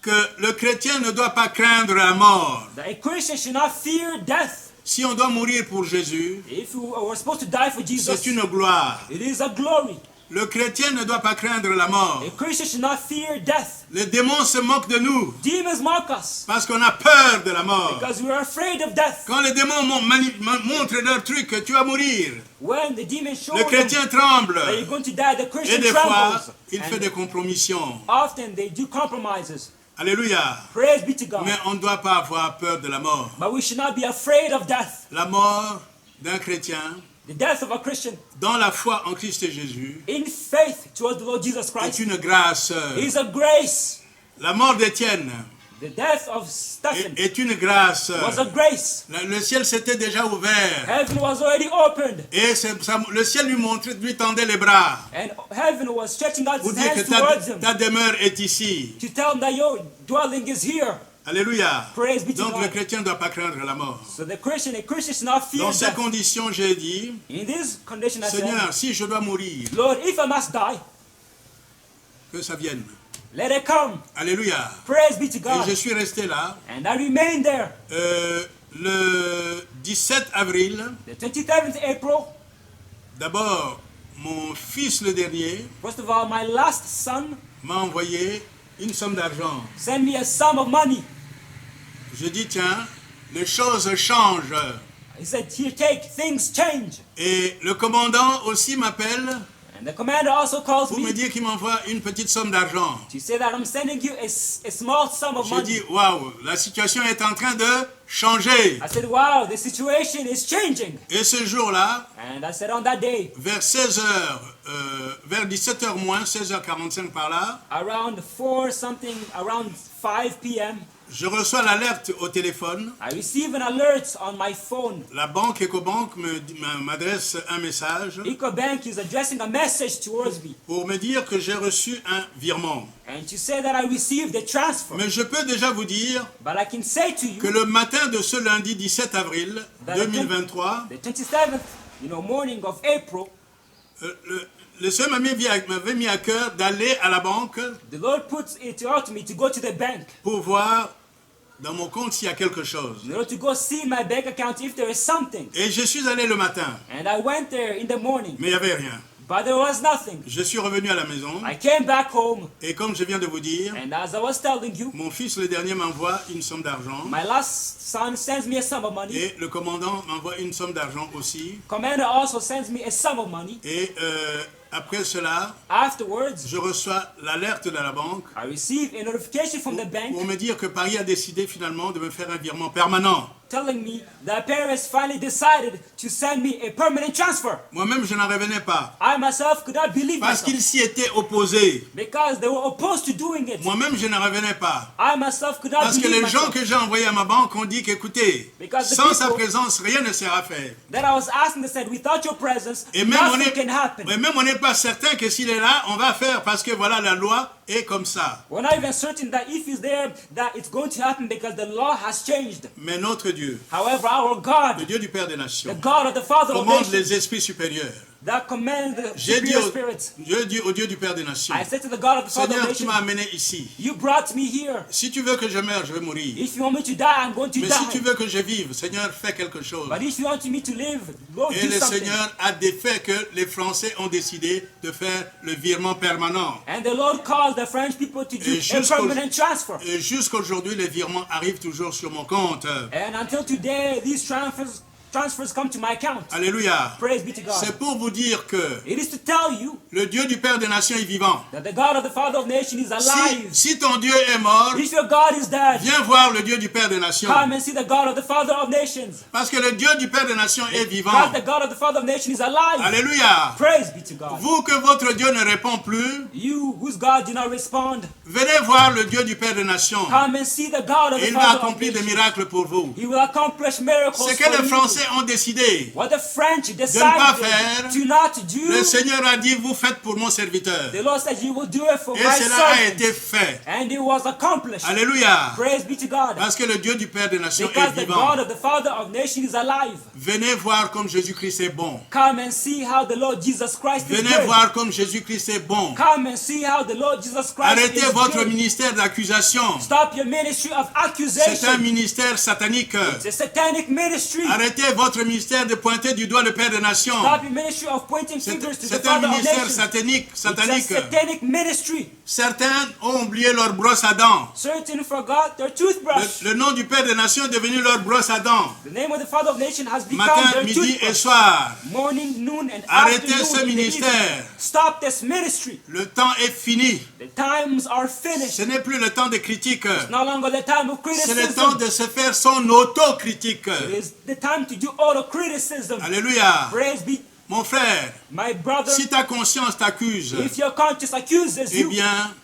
que le chrétien ne doit pas craindre la mort. That a Christian should not fear death. Si on doit mourir pour Jésus, If we were supposed to die for Jesus, c'est une gloire. it is a glory. Le chrétien ne doit pas craindre la mort. A Christian should not fear death. Les démons se moquent de nous Demons mock us parce qu'on a peur de la mort. because we are afraid of death. Quand les démons montrent leur truc, que tu vas mourir, When the demon shows le them chrétien tremble. that you're going to die, the Et Christian des fois, trembles. il fait And des compromissions. often they do compromises. Alléluia. Praise be to God. Mais on ne doit pas avoir peur de la mort. But we should not be afraid of death. La mort d'un chrétien, The death of a Christian dans la foi en Christ Jésus, in faith towards the Lord Jesus est Christ une grâce. is a grace. La mort d'Étienne The death of Stephen est une grâce. was a grace. Le ciel s'était déjà ouvert. Heaven was already opened. Et le ciel lui tendait les bras And heaven was stretching out pour its dire que hands towards him ta demeure est ici. to tell him that your dwelling is here. Alléluia. Praise be to Donc God. le chrétien ne doit pas craindre la mort. So a Christian should not fear Dans ces death. conditions, j'ai dit, In this condition, I said, Seigneur, si je dois mourir, Lord, if I must die, que ça vienne. let it come. Alléluia. Praise be to Et God. je suis resté là. And I remained there. Le 17 avril, The 27th April, d'abord, mon fils le dernier first of all, my last son m'a envoyé une somme d'argent. sent me a sum of money. Je dis, tiens, les choses changent. He said, here, take, things change. Et le commandant aussi m'appelle And the commander also calls pour me me dire qu'il m'envoie une petite somme d'argent. to say that I'm sending you a small sum of J'ai money. dit, waouh, la situation est en train de changer. I said, wow, the situation is changing. Et ce jour-là, And I said, on that day, vers 16h, vers 17h moins, 16h45 par là, around 5 p.m., je reçois l'alerte au téléphone. I receive an alert on my phone. La banque EcoBank m'adresse un message EcoBank is addressing a message towards me pour me dire que j'ai reçu un virement. and to say that I received a transfer. Mais je peux déjà vous dire But I can say to que you, le matin de ce lundi 17 avril 2023, the 27th, morning of April, le Seigneur m'avait mis à cœur d'aller à la banque the Lord puts it out to me to go to the bank pour voir dans mon compte s'il y a quelque chose. in order to go see my bank account if there is something. Et je suis allé le matin, And I went there in the morning. mais il n'y avait rien. but there was nothing. Je suis revenu à la maison I came back home, et comme je viens de vous dire, and as I was telling you, mon fils le dernier m'envoie une somme d'argent my last son sends me a sum of money. et le commandant m'envoie une somme d'argent aussi. Commander also sends me a sum of money. Et après cela, Afterwards, je reçois l'alerte de la banque I received a notification from the bank pour me dire que Paris a décidé finalement de me faire un virement permanent. telling me that Paris finally decided to send me a permanent transfer. Moi-même, je n'en revenais pas I myself could not believe parce myself qu'ils s'y étaient opposés. because they were opposed to doing it. Moi-même, je n'en revenais pas I myself could not parce que believe les gens myself que j'ai envoyés à ma banque ont dit qu'écoutez, Because the sans sa people- présence, rien ne sera fait. that I was asking. They said, without your presence, Et même on nothing can happen. n'est pas certain que s'il est là, on va faire parce que voilà, la loi est comme ça. We're not even certain that if he's there, that it's going to happen because the law has changed. Mais notre Dieu, However, our le God, Dieu du Père des the Nations, God of the Father of commande nations, les esprits supérieurs. that commands the J'ai dit superior spirits. au Dieu du Père des Nations, I said to the God of the Father Seigneur, of tu nations, m'as amené ici. you brought me here. Si tu veux que je meure, je vais mourir. If you want me to die, I'm going to Mais si tu die. veux que je vive, Seigneur, fais quelque chose. But if you want me to live, Lord, Et do le something. Seigneur a défait que les Français ont décidé de faire le virement permanent. And the Lord caused the French people to do Et a jusqu'au- permanent transfer. Et jusqu'aujourd'hui, les virements arrivent toujours sur mon compte. And until today, these transfers come to my account. Alléluia. Praise be to God. C'est pour vous dire que It is to tell you le Dieu du Père des Nations est vivant. that the God of the Father of nations is alive. Si ton Dieu est mort, If your God is dead, viens voir le Dieu du Père des Nations. come and see the God of the Father of nations. Parce que le Dieu du Père des Nations est vivant. Because the God of the Father of nations is alive. Alléluia. Praise be to God. Vous que votre Dieu ne répond plus, You, whose God do not respond, venez voir le Dieu du Père des Nations. come and see the God of Et the il va Father of accomplir des nations. miracles pour vous. He will accomplish miracles Ce que for les you. Français ont décidé, What the French pas decided faire, to not do, le Seigneur a dit, vous faites pour mon serviteur. the Lord said, you will do it for Et my cela a servant. été fait. And it was accomplished. Alléluia. Praise be to God. Parce que le Dieu du Père des Nations Because est the vivant. God of the Father of nations is alive. Venez voir comme Jésus-Christ est bon. Come and see how the Lord Jesus Christ is Venez good. voir comme Jésus-Christ est bon. Come and see how the Lord Jesus Christ Arrêtez is votre good. ministère d'accusation. Stop your ministry of C'est un accusation. ministère satanique. It's a satanic ministry. Arrêtez votre ministère de pointer du doigt le Père des Nations. Stop your ministry of pointing fingers to the C'est un Father of ministère nations. satanique. It's a satanique. satanic ministry. Certains ont oublié leur brosse à dents. Certain forgot their toothbrush. Le nom du Père des Nations est devenu leur brosse à dents. The name of the Father of nations has become Matin, their midi et toothbrush. soir. Morning, noon, and Arrêtez afternoon. ce in the ministère. evening. Stop this ministry. Le temps est fini. The times are finished. Ce n'est plus le temps de critique. No longer the time of C'est le temps criticism. de se faire son autocritique. It is the time to do auto-criticism. Alléluia. Praise be, Mon frère, my brother. si ta conscience t'accuse, If your conscience accuses eh you, bien,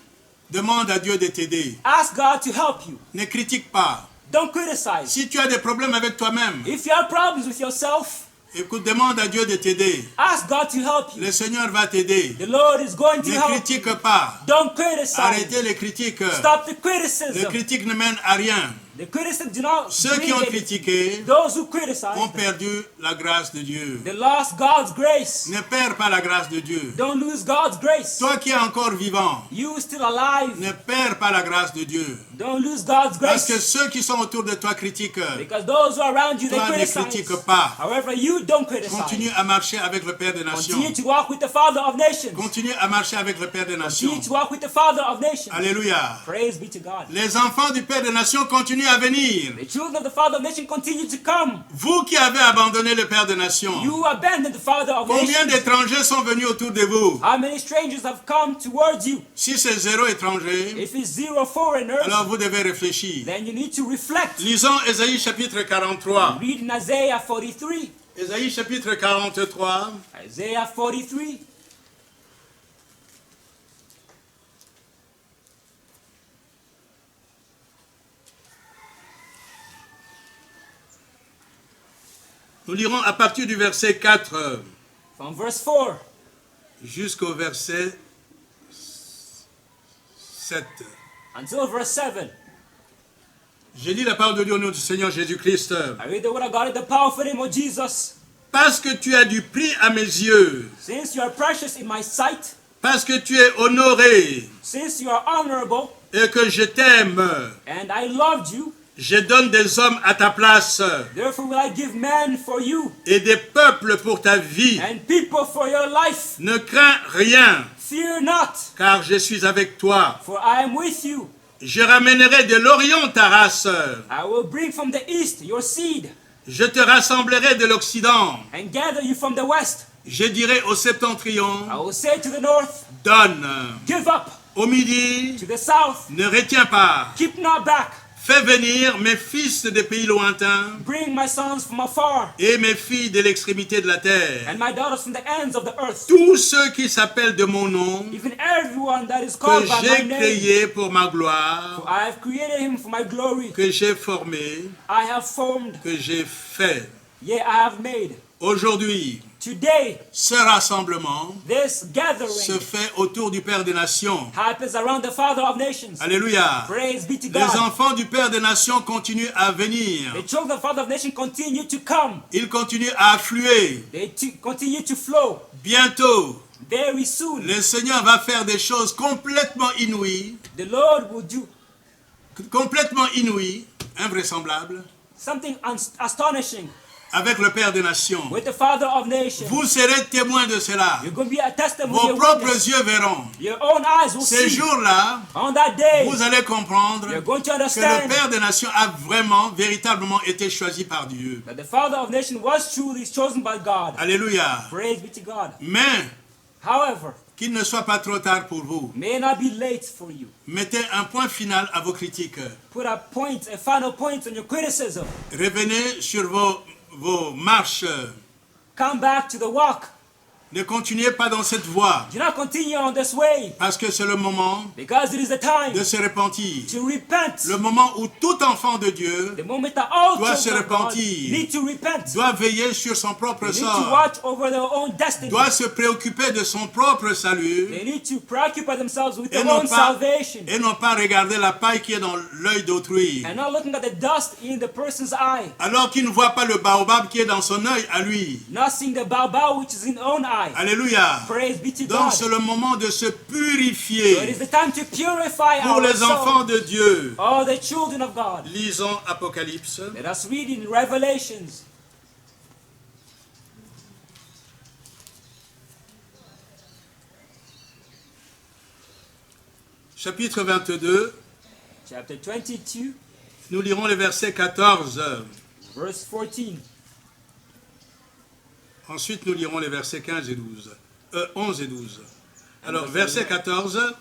demande à Dieu de t'aider. ask God to help you. Ne critique pas. Don't criticize. Si tu as des problèmes avec toi-même, If you have problems with yourself, écoute, demande à Dieu de t'aider. ask God to help you. Le Seigneur va t'aider. The Lord is going to Ne help you. critique pas. Don't criticize. Arrêtez les critiques. Stop the Les criticism. critiques ne mènent à rien. The criticism do not Ceux qui bring ont any- critiqué Those who criticize, ont perdu la grâce de Dieu. they lost God's grace. Ne perds pas la grâce de Dieu. Don't lose God's grace. Toi qui es encore vivant, You still alive. ne perds pas la grâce de Dieu. Don't lose God's Parce que grace. ceux qui sont autour de toi critiquent. Because those who are around you, they Toi, ne criticize. critique pas. However, you don't criticize. Continue à marcher avec le Père des Nations. Continue to walk with the Father of nations. Continue à marcher avec le Père des Nations. Continue to walk with the Father of nations. Alléluia. Praise be to God. Les enfants du Père des Nations continuent à venir. The children of the Father of nations continue to come. Vous qui avez abandonné le Père des Nations, You abandoned the Father of combien nations. d'étrangers sont venus autour de vous? How many strangers have come towards you? Si c'est 0 étranger, If it's 0 foreigners, alors vous devez réfléchir. then you need to reflect. Lisons Ésaïe chapitre 43. Read in Isaiah 43. Ésaïe chapitre 43. Isaiah 43. Nous lirons à partir du verset 4 From verse 4 jusqu'au verset 7. until verse 7. J'ai lu la parole de Dieu au nom du Seigneur Jésus-Christ. I read the word of God in the powerful name of Jesus. Parce que tu as du prix à mes yeux, Since you are precious in my sight, parce que tu es honoré since you are honorable, et que je t'aime, and I loved you, Je donne des hommes à ta place Therefore will I give men for you, et des peuples pour ta vie. and people for your life. Ne crains rien, Fear not, car je suis avec toi. for I am with you. Je ramènerai de l'Orient ta race. I will bring from the east your seed, Je te rassemblerai de l'Occident. and gather you from the west. Je dirai au septentrion, I will say to the north, donne. give up. Au midi, To the south, ne retiens pas. keep not back. Fais venir mes fils des pays lointains Bring my sons from afar, et mes filles de l'extrémité de la terre. and my daughters from the ends of the earth. Tous ceux qui s'appellent de mon nom, Even everyone that is que called by my j'ai name. créé pour ma gloire, For I have created him for my glory. que j'ai formé, I have formed, que j'ai fait. yea, I have made. Aujourd'hui, Today, ce rassemblement this se gathering fait autour du Père des Nations. happens around the Father of nations. Alléluia. Praise be to Les God. enfants du Père des Nations continuent à venir. The children of the Father of nations continue to come. Ils continuent à affluer. They continue to flow. Bientôt, Very soon, le Seigneur va faire des choses complètement inouïes, the Lord will do invraisemblables, something astonishing avec le Père des Nations. with the Father of nations. Vous serez témoins de cela. You're going to be a testimony. Vos a propres witness. yeux verront. Your own eyes will Ces see. jours-là, On that day, vous allez comprendre you're going to que le understand Père des Nations a vraiment, véritablement été choisi par Dieu. that the Father of nations was truly chosen by God. Alléluia. Praise be to God. Mais, However, qu'il ne soit pas trop tard pour vous. may not be late for you. Mettez un point final à vos critiques. Put a final point on your criticism. Revenez sur vos marches. Come back to the walk. Ne continuez pas dans cette voie, Do not continue on this way, parce que c'est le moment because it is the time de se repentir. to repent. Le moment où tout enfant de Dieu The moment that all doit se children of God repentir. need to repent. doit veiller sur son propre They need to sort, watch over their own destiny. doit se préoccuper de son propre salut They need to preoccupy themselves with et their own non pas, salvation, et non pas regarder la paille qui est dans l'œil d'autrui. and not looking at the dust in the person's eye, Alors qu'il ne voit pas le baobab qui est dans son œil à lui. not seeing the baobab which is in their own eye. Alléluia. Praise be to Donc God. c'est le moment de se So it purifier is the time to purify pour les enfants ourselves. de Dieu. All the children of God. Lisons Apocalypse, Let us read in Revelations, chapitre 22. chapter 22, Nous lirons les versets 14. verse 14. Ensuite, nous lirons les versets 15 et 12. 11 et 12. Alors, verset 14.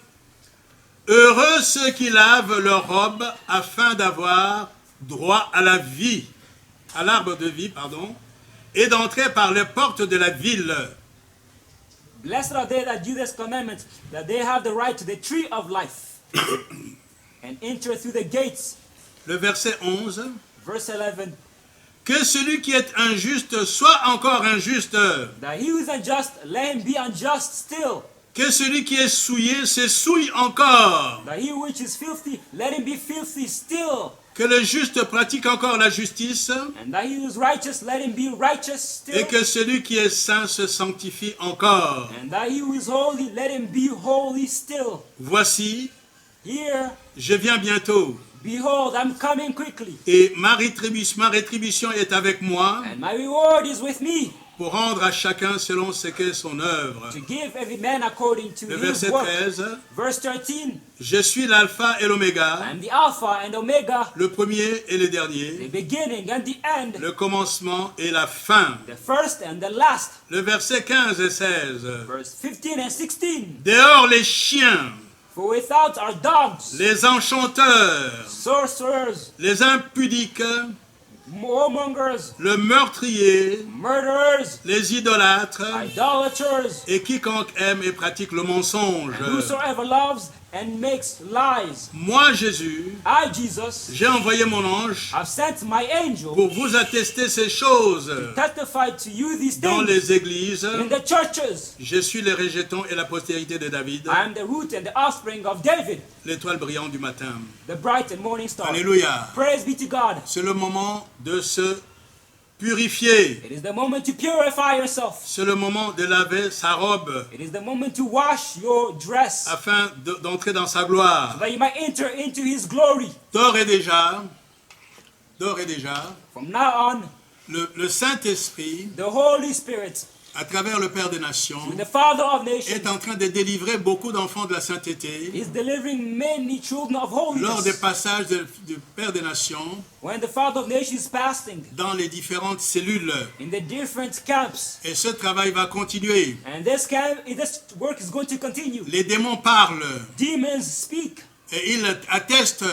Heureux ceux qui lavent leurs robes afin d'avoir droit à la vie, à l'arbre de vie, pardon, et d'entrer par les portes de la ville. Blessed are they that do this commandment, that they have the right to the tree of life, and enter through the gates. Le verset 11. Verse 11. Que celui qui est injuste soit encore injuste. That he who is unjust, let him be unjust still. Que celui qui est souillé se souille encore. That he which is filthy, let him be filthy still. Que le juste pratique encore la justice. And that he who is righteous, let him be righteous still. Et que celui qui est saint se sanctifie encore. And that he who is holy, let him be holy still. Voici, Here, je viens bientôt. behold, I'm coming quickly, Et ma rétribution est avec moi and my reward is with me, pour rendre à chacun selon ce qu'est son œuvre. to give every man according to Le his verset work. 13. Verse 13, Je suis l'alpha et l'oméga, I am the Alpha and Omega, le premier et le the dernier, beginning and the end, le commencement et la fin. the first and the last. Le verset 15 et 16. Verse 15 and 16, Dehors les chiens, for without are dogs, les enchanteurs, sorcerers, les impudiques, warmongers, le meurtrier, murderers, les idolâtres, idolaters, et quiconque aime et pratique le mensonge. and whosoever loves and makes lies. Moi, Jésus, I, Jesus, j'ai envoyé mon ange have sent my angel pour vous attester ces choses testify to you these dans things les églises. in the churches. Je suis le rejeton et la postérité de David, I am the root and the offspring of David, l'étoile brillante du matin. the bright and morning star. Alléluia. Praise be to God. C'est le moment de se purifier. It is the moment to purify yourself. C'est le moment de laver sa robe It is the moment to wash your dress, afin d'entrer dans sa gloire. so that you might enter into his glory. D'ores et déjà, d'ores et déjà, from now on, le Saint-Esprit, the Holy Spirit, à travers le Père des Nations, the Father of est nations, en train de délivrer beaucoup d'enfants de la sainteté is delivering many children of lors des holiness. passages du Père des Nations When the Father of nations is fasting dans les différentes cellules. in the different camps, Et ce travail va continuer. and this work is going to continue. Les démons parlent Demons speak, et ils attestent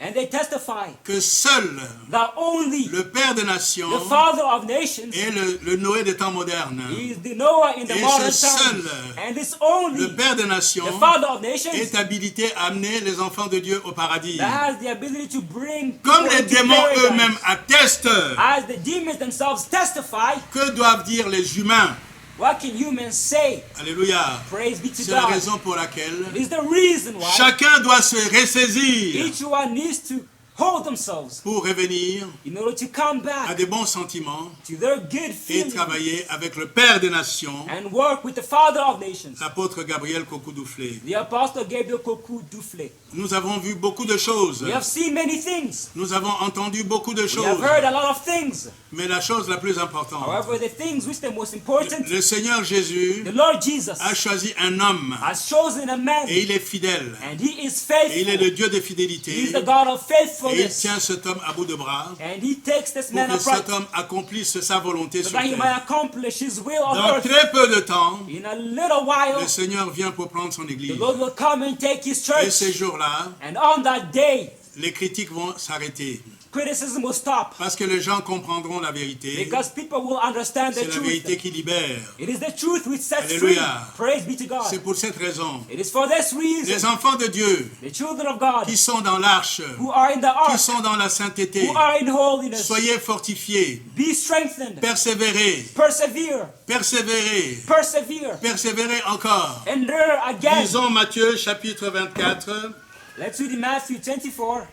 and they testify que seul that only le Père des Nations the Father of nations est le Noé des temps modernes. is the Noah in the Et modern c'est times, seul and it's only Le Père des Nations the Father of nations est habilité à amener les enfants de Dieu au paradis. that has the ability to bring Comme people les into démons paradise. eux-mêmes attestent, As the demons themselves testify, que doivent dire les humains? what can humans say? Alléluia. Praise be to C'est la God. raison pour laquelle It is the reason why chacun doit se ressaisir each one needs to hold themselves pour revenir in order to come à back des bons sentiments to their good et feelings travailler avec le Père des Nations, and work with the Father of nations. l'apôtre Gabriel Kokou-Douflé. The Apostle Gabriel Koku Dufle. Nous avons vu beaucoup de choses. We have seen many things. Nous avons entendu beaucoup de We have choses. heard a lot of things. Mais la chose la plus importante, However, the things which are most important, le Seigneur Jésus the Lord Jesus a choisi un homme has chosen a man, et il est fidèle. and he is Et il est faithful. le Dieu de He fidélité. is the God of Et il faithfulness. tient cet homme à bout de bras And he takes this pour man que upright cet homme accomplisse sa volonté so sur that he might terre. accomplish his will on Dans earth. très peu de temps, In a little while, le Seigneur vient pour prendre son the église. Lord will come and take his Et ces church. jours-là, And on that day, les critiques vont s'arrêter. criticism will stop. Parce que les gens comprendront la vérité. Because people will understand the C'est la vérité truth. qui libère. It is the truth which sets Alléluia. free. Praise be to God. C'est pour cette raison. It is for this reason Les enfants de Dieu the children of God qui sont dans l'arche, who are in the qui ark, sont dans la sainteté, who are in holiness, soyez fortifiés, be strengthened, persévérez, persevere, persévérez, persevere, persévérez encore. endure again. Lisons Matthieu chapitre 24. Let's read in Matthew 24.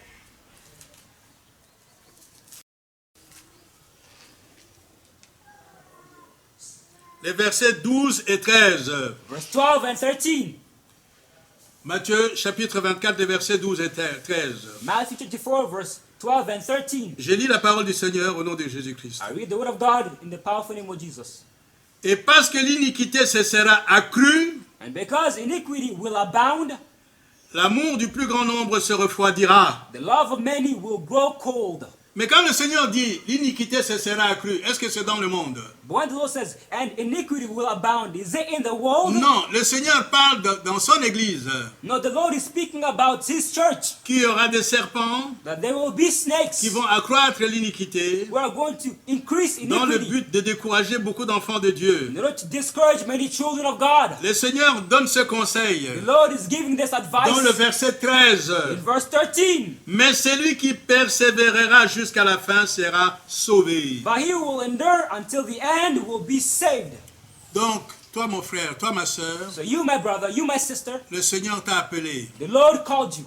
Les versets 12 et 13. Verse 12 and 13. Matthieu chapitre 24, les versets 12 et 13. Matthew 24, verse 12 and 13. J'ai lu la parole du Seigneur au nom de Jésus-Christ. I read the word of God in the powerful name of Jesus. Et parce que l'iniquité se sera accrue, And because iniquity will abound, l'amour du plus grand nombre se refroidira. the love of many will grow cold. Mais quand le Seigneur dit l'iniquité se sera accrue, est-ce que c'est dans le monde? But when the Lord says, and iniquity will abound, is it in the world? Non, le Seigneur parle dans son église No, the Lord is speaking about his church, qu'il y aura des serpents that there will be snakes qui vont accroître l'iniquité who are going to increase dans le iniquity but de décourager beaucoup d'enfants de Dieu. in order to discourage many children of God. Le Seigneur donne ce conseil The Lord is giving this advice dans le verset 13. in verse 13. Mais celui qui persévérera jusqu'à la fin sera sauvé. But he who will endure until the end will be saved. Donc, toi mon frère, toi ma soeur, So you, my brother, you, my sister, le Seigneur t'a appelé. the Lord called you.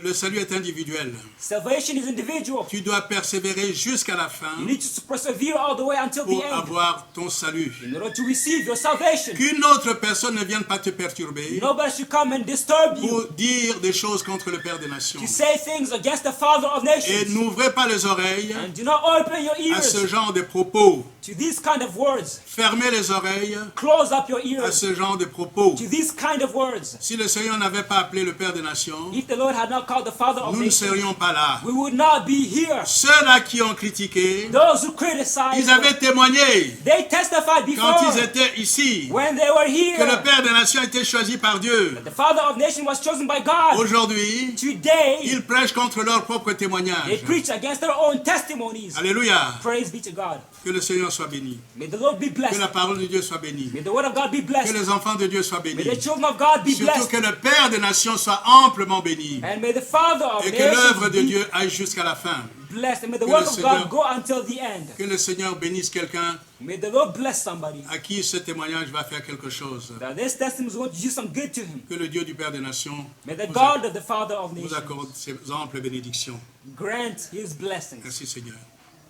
Le salut est individuel. Salvation is individual. Tu dois persévérer jusqu'à la You fin need to persevere all the way until the pour end avoir ton salut. in order to receive your salvation. Qu'une autre personne ne vienne pas te perturber Nobody should come and disturb you pour dire des choses contre le Père des Nations. to say things against the Father of Et nations. n'ouvrez pas les oreilles And do not open your à ce ears genre de propos. to these kind of words. Fermez les oreilles Close up your à ears ce genre de propos. to these kind of words. Si le Seigneur n'avait pas appelé le Père des Nations, If the Lord had not called the Father of nous ne nations, serions pas là. we would not be here. Ceux-là qui ont critiqué, Those who criticized, ils avaient témoigné they testified quand before ils étaient ici when they were que le here. Père des Nations était choisi par Dieu. The Father of nations was chosen by God. Aujourd'hui, Today, ils prêchent contre leur propre they témoignage. preach against their own testimonies. Alléluia. Praise be to God. Que le Seigneur soit béni. May the Lord be Que la blessed. parole de Dieu soit bénie. May the word of God be Que blessed. les enfants de Dieu soient May bénis. the children of God be Surtout blessed. que le Père des Nations soit amplement béni. And may the Father of Et que l'œuvre nations de be Dieu aille jusqu'à la fin. blessed. And may the Que work le of Seigneur- God go until the end. Que le Seigneur bénisse quelqu'un May the Lord bless somebody. à qui ce témoignage va faire quelque chose. That this testimony is going to do some good to him. Que le Dieu du Père des Nations May the vous God of the Father of vous nations accorde ses amples bénédictions. grant his blessings. Merci Seigneur.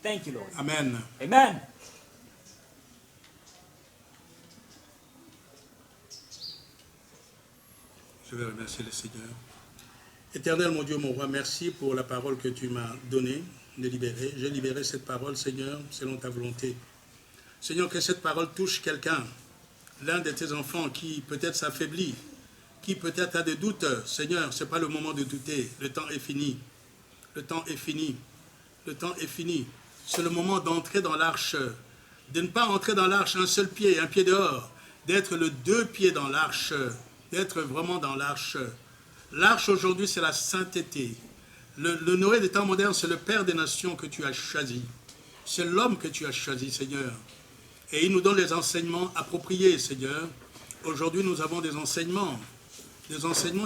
Thank you, Lord. Amen. Amen. Je vais remercier le Seigneur. Éternel, mon Dieu, mon roi, merci pour la parole que tu m'as donnée. de libérer. J'ai libéré cette parole, Seigneur, selon ta volonté. Seigneur, que cette parole touche quelqu'un, l'un de tes enfants qui peut-être s'affaiblit, qui peut-être a des doutes. Seigneur, ce n'est pas le moment de douter. Le temps est fini. Le temps est fini. Le temps est fini. C'est le moment d'entrer dans l'arche. De ne pas entrer dans l'arche un seul pied, un pied dehors. D'être le 2 pieds dans l'arche. D'être vraiment dans l'arche. L'arche aujourd'hui, c'est la sainteté. Le Noé des temps modernes, c'est le Père des nations que tu as choisi. C'est l'homme que tu as choisi, Seigneur. Et il nous donne les enseignements appropriés, Seigneur. Aujourd'hui, nous avons des enseignements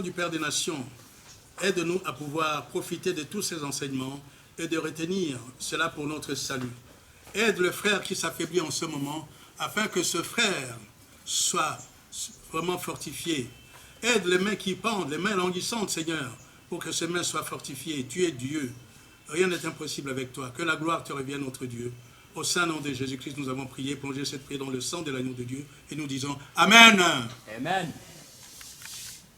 du Père des nations. Aide-nous à pouvoir profiter de tous ces enseignements et de retenir cela pour notre salut. Aide le frère qui s'affaiblit en ce moment, afin que ce frère soit vraiment fortifié. Aide les mains qui pendent, les mains languissantes, Seigneur, pour que ces mains soient fortifiées. Tu es Dieu. Rien n'est impossible avec toi. Que la gloire te revienne, notre Dieu. Au saint nom de Jésus-Christ, nous avons prié, plongé cette prière dans le sang de l'agneau de Dieu, et nous disons Amen. Amen.